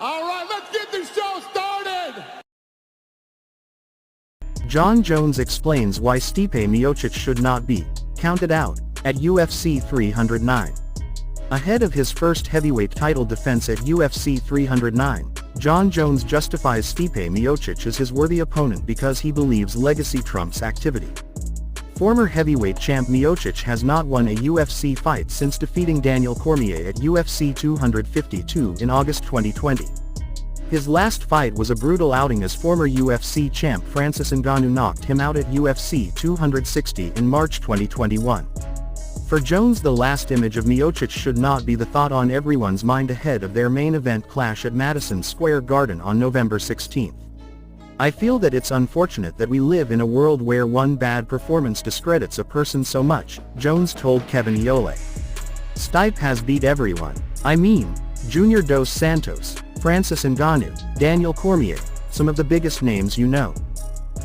All right, let's get this show started! Jon Jones explains why Stipe Miocic should not be counted out at UFC 309. Ahead of his first heavyweight title defense at UFC 309, Jon Jones justifies Stipe Miocic as his worthy opponent because he believes legacy trumps activity. Former heavyweight champ Miocic has not won a UFC fight since defeating Daniel Cormier at UFC 252 in August 2020. His last fight was a brutal outing as former UFC champ Francis Ngannou knocked him out at UFC 260 in March 2021. For Jones, the last image of Miocic should not be the thought on everyone's mind ahead of their main event clash at Madison Square Garden on November 16. I feel that it's unfortunate that we live in a world where one bad performance discredits a person so much, Jones told Kevin Iole. Stipe has beat everyone. I mean, Junior Dos Santos, Francis Ngannou, Daniel Cormier, some of the biggest names you know.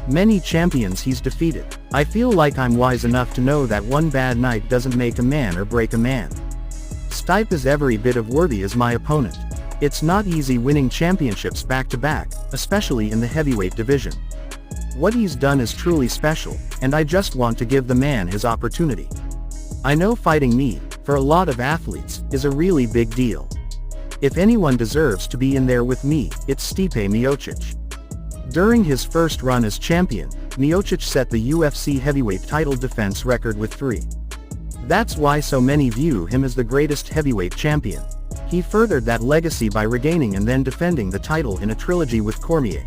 Many champions he's defeated. I feel like I'm wise enough to know that one bad night doesn't make a man or break a man. Stipe is every bit of worthy as my opponent. It's not easy winning championships back-to-back, especially in the heavyweight division. What he's done is truly special, and I just want to give the man his opportunity. I know fighting me, for a lot of athletes, is a really big deal. If anyone deserves to be in there with me, it's Stipe Miocic. During his first run as champion, Miocic set the UFC heavyweight title defense record with 3. That's why so many view him as the greatest heavyweight champion. He furthered that legacy by regaining and then defending the title in a trilogy with Cormier.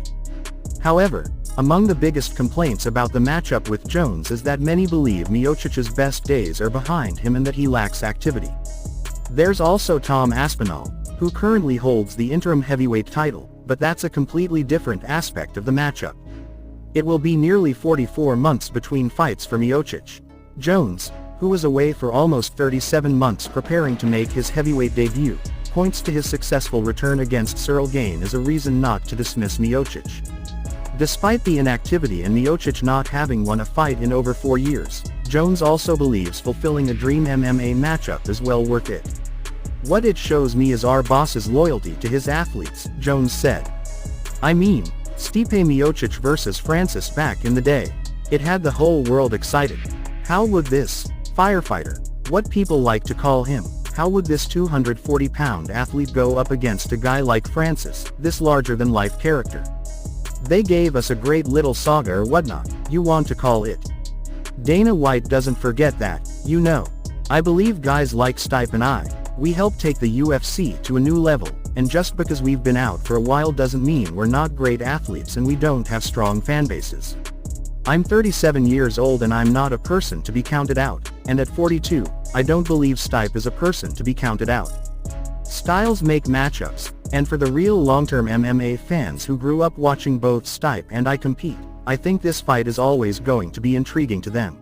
However, among the biggest complaints about the matchup with Jones is that many believe Miocic's best days are behind him and that he lacks activity. There's also Tom Aspinall, who currently holds the interim heavyweight title, but that's a completely different aspect of the matchup. It will be nearly 44 months between fights for Miocic. Jones, who was away for almost 37 months preparing to make his heavyweight debut, points to his successful return against Cyril Gane as a reason not to dismiss Miocic. Despite the inactivity and Miocic not having won a fight in over 4 years, Jones also believes fulfilling a dream MMA matchup is well worth it. What it shows me is our boss's loyalty to his athletes, Jones said. I mean, Stipe Miocic versus Francis back in the day. It had the whole world excited. How would this firefighter, what people like to call him, how would this 240-pound athlete go up against a guy like Francis, this larger-than-life character? They gave us a great little saga or whatnot, you want to call it. Dana White doesn't forget that, you know. I believe guys like Stipe and we help take the UFC to a new level, and just because we've been out for a while doesn't mean we're not great athletes and we don't have strong fan bases. I'm 37 years old and I'm not a person to be counted out, and at 42, I don't believe Stipe is a person to be counted out. Styles make matchups, and for the real long-term MMA fans who grew up watching both Stipe and I compete, I think this fight is always going to be intriguing to them.